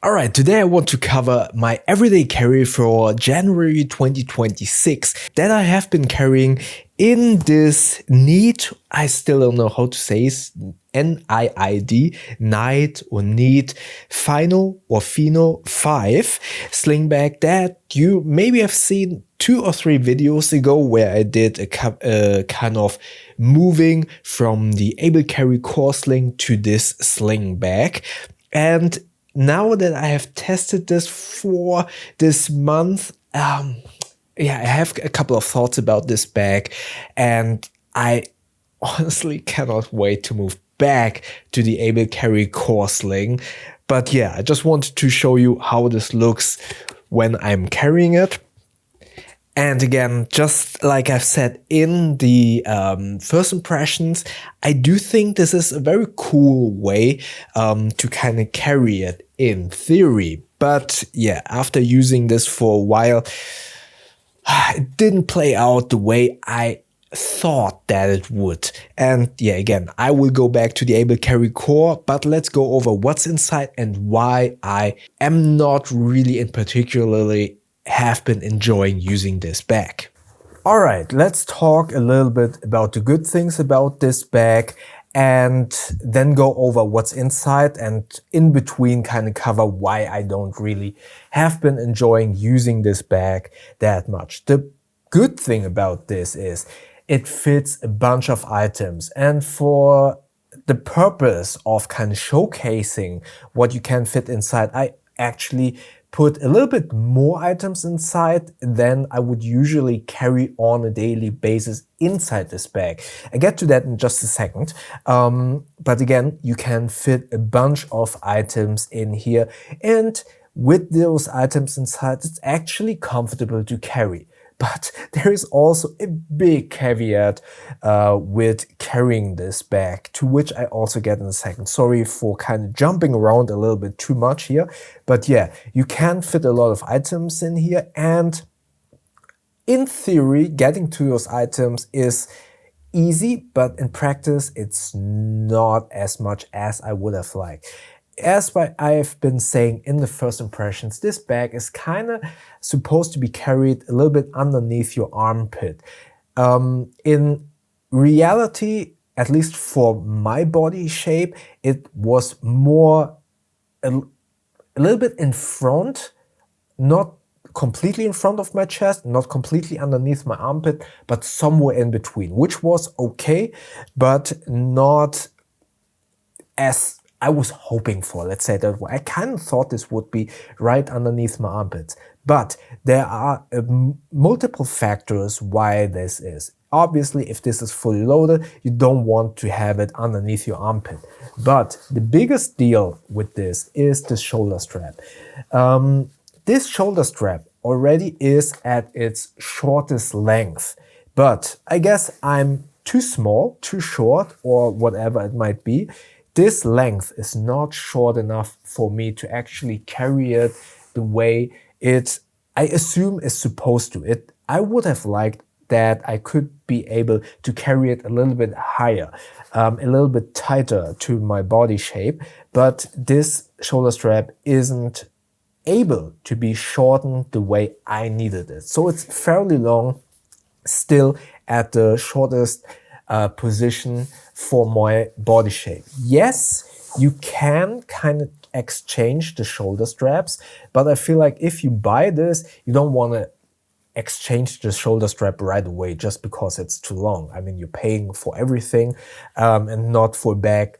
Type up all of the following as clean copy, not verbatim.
Alright, today I want to cover my everyday carry for January 2026 that I have been carrying in this NIID, I still don't know how to say it, NIID, NIID or NIID FINO or Fino V sling bag that you maybe have seen 2 or 3 videos ago where I did a kind of moving from the Able Carry Core Sling to this sling bag. And now that I have tested this for this month, I have a couple of thoughts about this bag, and I honestly cannot wait to move back to the Able Carry Core Sling. But yeah, I just wanted to show you how this looks when I'm carrying it. And again, just like I've said in the first impressions, I do think this is a very cool way to kind of carry it in theory. But yeah, after using this for a while, it didn't play out the way I thought that it would. And yeah, again, I will go back to the Able Carry Core, but let's go over what's inside and why I am not really in particularly have been enjoying using this bag. Alright, let's talk a little bit about the good things about this bag and then go over what's inside, and in between kind of cover why I don't really have been enjoying using this bag that much. The good thing about this is it fits a bunch of items, and for the purpose of kind of showcasing what you can fit inside, I actually put a little bit more items inside than I would usually carry on a daily basis inside this bag. I get to that in just a second. But again, you can fit a bunch of items in here, and with those items inside, it's actually comfortable to carry. But there is also a big caveat with carrying this bag, to which I also get in a second. Sorry for kind of jumping around a little bit too much here. But yeah, you can fit a lot of items in here, and in theory, getting to those items is easy, but in practice, it's not as much as I would have liked. As I've been saying in the first impressions, this bag is kind of supposed to be carried a little bit underneath your armpit. In reality, at least for my body shape, it was more a little bit in front, not completely in front of my chest, not completely underneath my armpit, but somewhere in between, which was okay, but not as I was hoping for, let's say that way. I kind of thought this would be right underneath my armpits, but there are multiple factors why this is. Obviously, if this is fully loaded, you don't want to have it underneath your armpit. But the biggest deal with this is the shoulder strap. This shoulder strap already is at its shortest length, but I guess I'm too small, too short, or whatever it might be. This length is not short enough for me to actually carry it the way it, I assume, is supposed to. I would have liked that I could be able to carry it a little bit higher, a little bit tighter to my body shape, but this shoulder strap isn't able to be shortened the way I needed it. So it's fairly long, still at the shortest position for my body shape. Yes, you can kind of exchange the shoulder straps, but I feel like if you buy this, you don't want to exchange the shoulder strap right away just because it's too long. I mean, you're paying for everything and not for a bag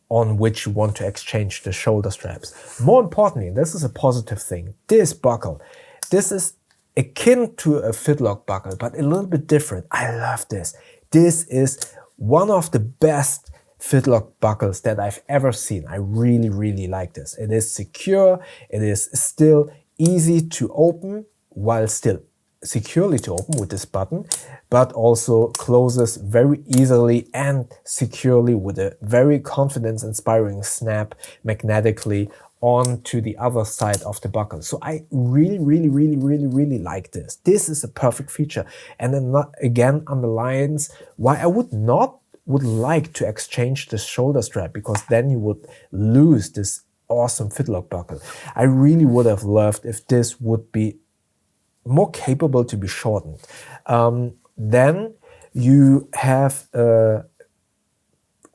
on which you want to exchange the shoulder straps. More importantly, this is a positive thing, this buckle, this is akin to a fitlock buckle, but a little bit different. I love this. This is one of the best fitlock buckles that I've ever seen. I really, really like this. It is secure, it is still easy to open while still securely to open with this button, but also closes very easily and securely with a very confidence-inspiring snap magnetically onto the other side of the buckle. So I really like this. This is a perfect feature, and then again underlines why I would like to exchange the shoulder strap, because then you would lose this awesome fitlock buckle. I really would have loved if this would be more capable to be shortened. Then you have a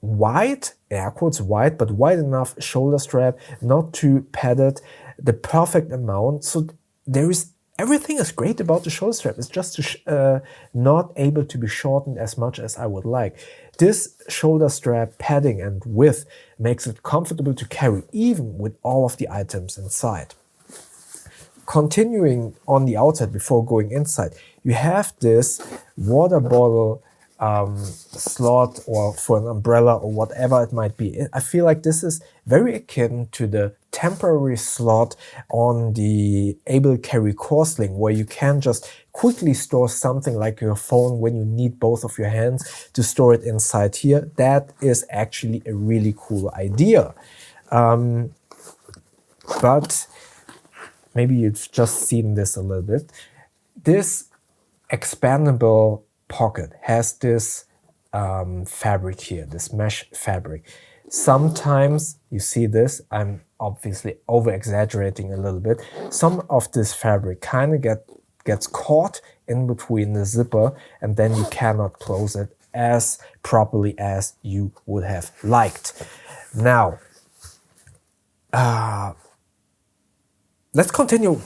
wide, air quotes wide, but wide enough shoulder strap, not too padded, the perfect amount. So there is, everything is great about the shoulder strap. It's just not able to be shortened as much as I would like. This shoulder strap padding and width makes it comfortable to carry, even with all of the items inside. Continuing on the outside before going inside, you have this water bottle slot, or for an umbrella or whatever it might be. I feel like this is very akin to the temporary slot on the Able Carry Core Sling, where you can just quickly store something like your phone when you need both of your hands to store it inside here. That is actually a really cool idea. But maybe you've just seen this a little bit. This expandable pocket has this fabric here, this mesh fabric. Sometimes you see this, I'm obviously over exaggerating a little bit. Some of this fabric kind of gets caught in between the zipper, and then you cannot close it as properly as you would have liked. Now, let's continue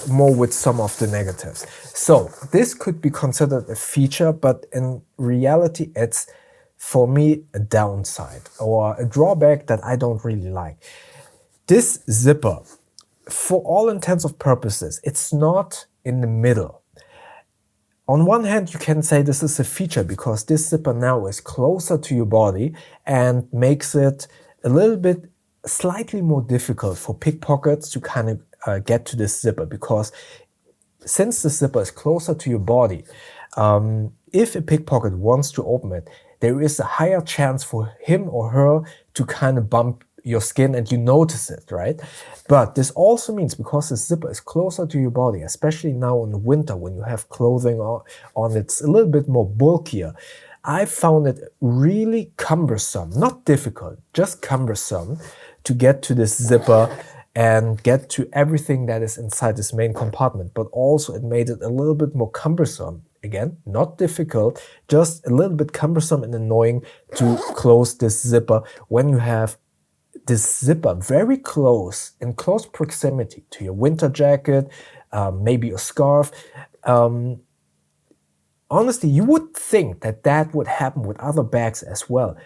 more with some of the negatives. So this could be considered a feature, but in reality, it's, for me, a downside or a drawback that I don't really like. This zipper, for all intents and purposes, it's not in the middle. On one hand, you can say this is a feature because this zipper now is closer to your body and makes it a little bit slightly more difficult for pickpockets to kind of get to this zipper, because since the zipper is closer to your body, if a pickpocket wants to open it, there is a higher chance for him or her to kind of bump your skin and you notice it, right? But this also means, because the zipper is closer to your body, especially now in the winter when you have clothing on, it's a little bit more bulkier. I found it really cumbersome, not difficult, just cumbersome to get to this zipper and get to everything that is inside this main compartment. But also it made it a little bit more cumbersome. Again, not difficult, just a little bit cumbersome and annoying to close this zipper when you have this zipper very close, in close proximity to your winter jacket, maybe a scarf. Honestly, you would think that that would happen with other bags as well.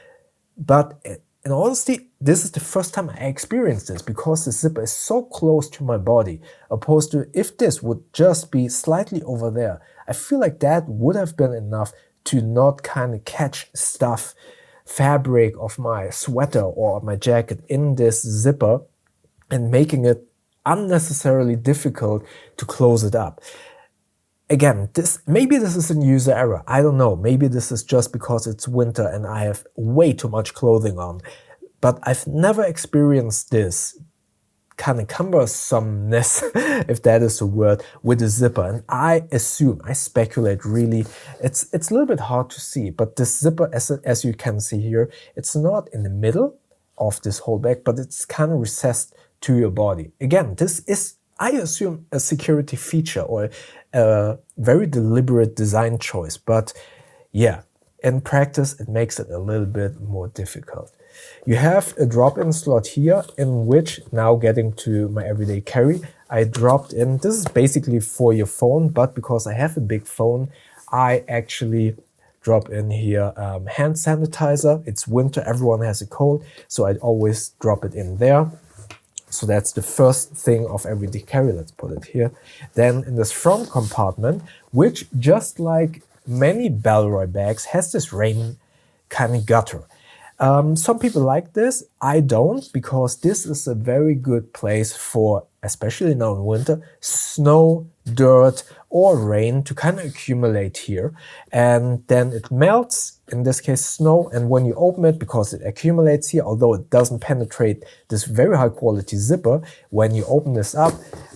But in honesty, this is the first time I experienced this, because the zipper is so close to my body, opposed to if this would just be slightly over there. I feel like that would have been enough to not kind of catch stuff, fabric of my sweater or my jacket in this zipper, and making it unnecessarily difficult to close it up. Again, maybe this is a user error. I don't know. Maybe this is just because it's winter and I have way too much clothing on. But I've never experienced this kind of cumbersomeness, if that is a word, with the zipper. And I assume, I speculate really, it's a little bit hard to see, but this zipper, as you can see here, it's not in the middle of this whole bag, but it's kind of recessed to your body. Again, this is, I assume, a security feature or a very deliberate design choice. But yeah, in practice, it makes it a little bit more difficult. You have a drop-in slot here, in which, now getting to my everyday carry, I dropped in, this is basically for your phone, but because I have a big phone, I actually drop in here hand sanitizer. It's winter, everyone has a cold, so I always drop it in there. So that's the first thing of everyday carry. Let's put it here. Then in this front compartment, which just like many Bellroy bags, has this rain kind of gutter. Some people like this. I don't, because this is a very good place for, especially now in winter, snow, dirt, or rain to kind of accumulate here. And then it melts, in this case snow, and when you open it, because it accumulates here, although it doesn't penetrate this very high quality zipper, when you open this up,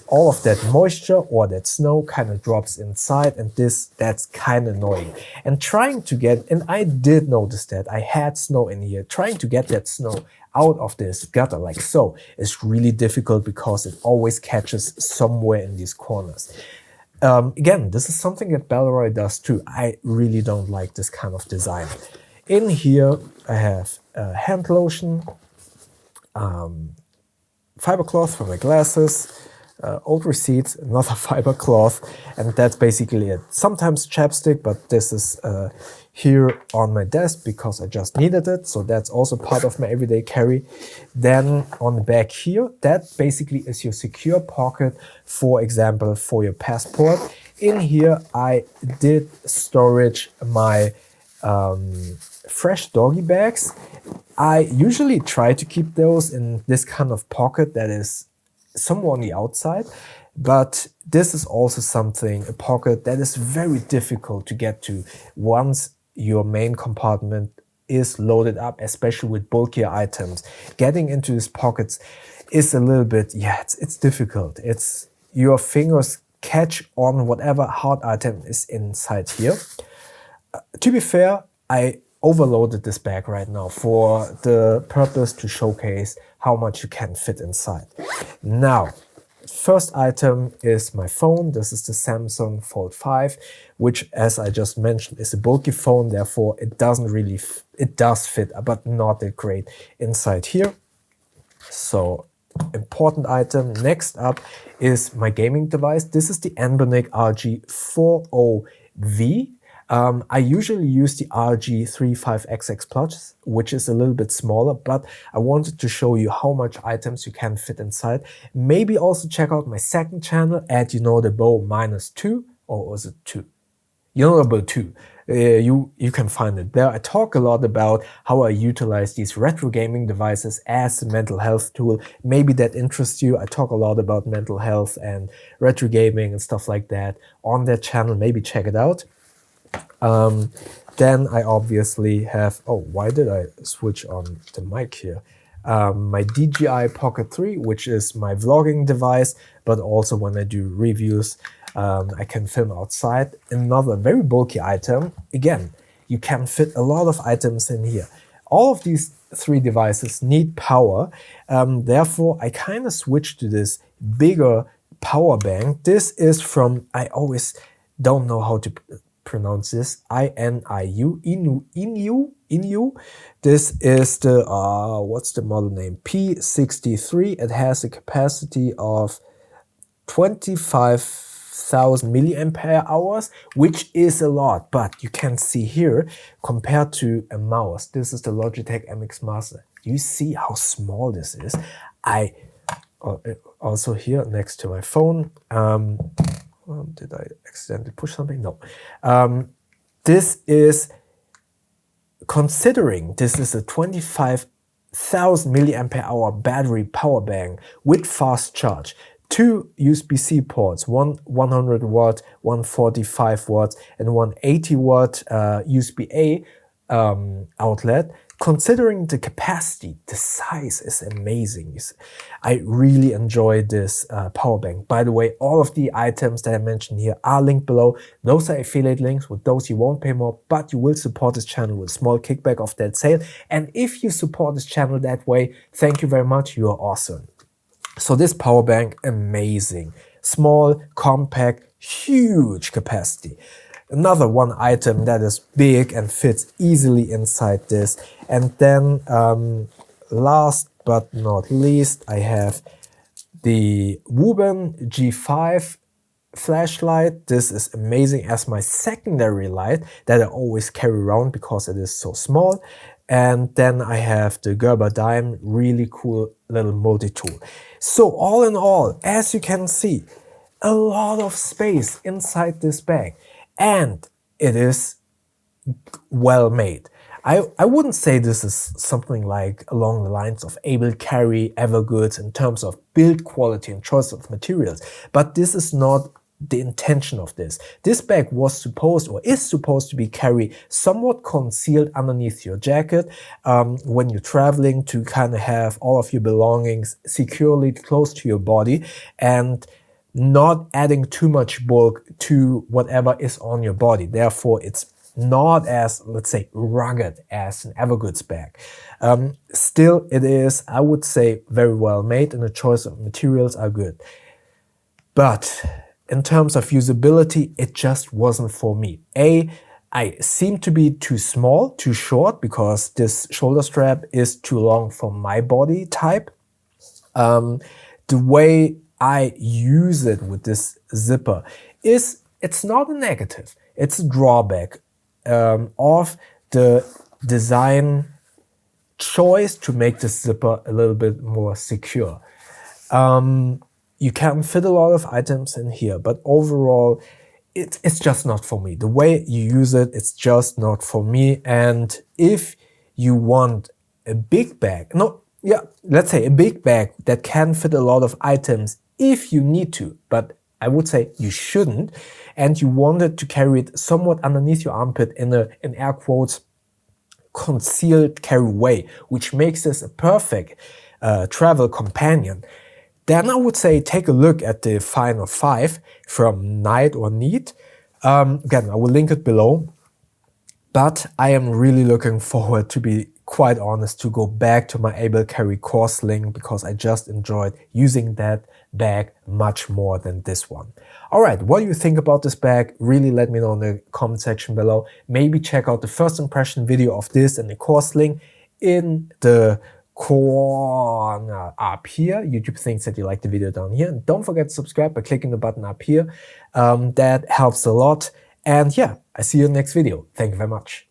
all of that moisture or that snow kind of drops inside, and that's kind of annoying. And trying to get, and I did notice that I had snow in here, trying to get that snow out of this gutter like so is really difficult because it always catches somewhere in these corners. Again, this is something that Bellroy does too. I really don't like this kind of design. In here, I have hand lotion, fiber cloth for my glasses, old receipts, another fiber cloth, and that's basically it. Sometimes chapstick, but this is here on my desk because I just needed it, so that's also part of my everyday carry. Then on the back here, that basically is your secure pocket, for example, for your passport. In here, I did storage my fresh doggy bags. I usually try to keep those in this kind of pocket that is somewhere on the outside, but this is also something, a pocket that is very difficult to get to once your main compartment is loaded up, especially with bulkier items. Getting into these pockets is a little bit, yeah, it's difficult. It's your fingers catch on whatever hard item is inside here. To be fair, I overloaded this bag right now for the purpose to showcase how much you can fit inside. Now, first item is my phone. This is the Samsung Fold 5, which, as I just mentioned, is a bulky phone. Therefore, it doesn't really, it does fit, but not that great inside here. So, important item. Next up is my gaming device. This is the Anbernic RG40V. I usually use the RG35XX Plus, which is a little bit smaller, but I wanted to show you how much items you can fit inside. Maybe also check out my second channel at -2, or was it 2? About 2. You can find it there. I talk a lot about how I utilize these retro gaming devices as a mental health tool. Maybe that interests you. I talk a lot about mental health and retro gaming and stuff like that on that channel. Maybe check it out. Then I obviously have, oh, why did I switch on the mic here? My DJI Pocket 3, which is my vlogging device, but also when I do reviews, I can film outside. Another very bulky item. Again, you can fit a lot of items in here. All of these three devices need power. Therefore, I kind of switched to this bigger power bank. This is from, I always don't know how to pronounce this, INIU, INIU. This is the, what's the model name? P63. It has a capacity of 25,000 milliampere hours, which is a lot, but you can see here, compared to a mouse, this is the Logitech MX Master. You see how small this is? I also here next to my phone, did I accidentally push something? No. This is, considering this is a 25,000 milliampere hour battery power bank with fast charge, 2 USB-C ports, one 100 watt, one 45 watts, and one 80 watt USB-A outlet. Considering the capacity, the size is amazing. I really enjoy this power bank. By the way, all of the items that I mentioned here are linked below. Those are affiliate links. With those, you won't pay more, but you will support this channel with a small kickback of that sale. And if you support this channel that way, thank you very much. You are awesome. So this power bank, amazing. Small, compact, huge capacity. Another one item that is big and fits easily inside this. And then last but not least, I have the Wuben G5 flashlight. This is amazing as my secondary light that I always carry around because it is so small. And then I have the Gerber Dime, really cool little multi-tool. So all in all, as you can see, a lot of space inside this bag. And it is well made. I wouldn't say this is something like along the lines of Able Carry, Evergoods in terms of build quality and choice of materials, but this is not the intention of this. This bag was supposed or is supposed to be carried somewhat concealed underneath your jacket when you're traveling, to kind of have all of your belongings securely close to your body and not adding too much bulk to whatever is on your body. Therefore, it's not as, let's say, rugged as an Evergoods bag. Still, it is, I would say, very well made, and the choice of materials are good. But in terms of usability, it just wasn't for me. I seem to be too small, too short, because this shoulder strap is too long for my body type. The way I use it with this zipper it's not a negative, it's a drawback of the design choice to make this zipper a little bit more secure. You can fit a lot of items in here, but overall, it's just not for me. The way you use it, it's just not for me. And if you want a big bag, let's say a big bag that can fit a lot of items if you need to, but I would say you shouldn't, and you wanted to carry it somewhat underneath your armpit in air quotes, concealed carry way, which makes this a perfect travel companion, then I would say take a look at the Fino V from NIID or NIID. Again, I will link it below. But I am really looking forward, to be quite honest, to go back to my Able Carry Core Sling, because I just enjoyed using that bag much more than this one. Alright, what do you think about this bag? Really let me know in the comment section below. Maybe check out the first impression video of this and the Core Sling in the corner up here. YouTube thinks that you like the video down here. And don't forget to subscribe by clicking the button up here. That helps a lot. And yeah, I see you in the next video. Thank you very much.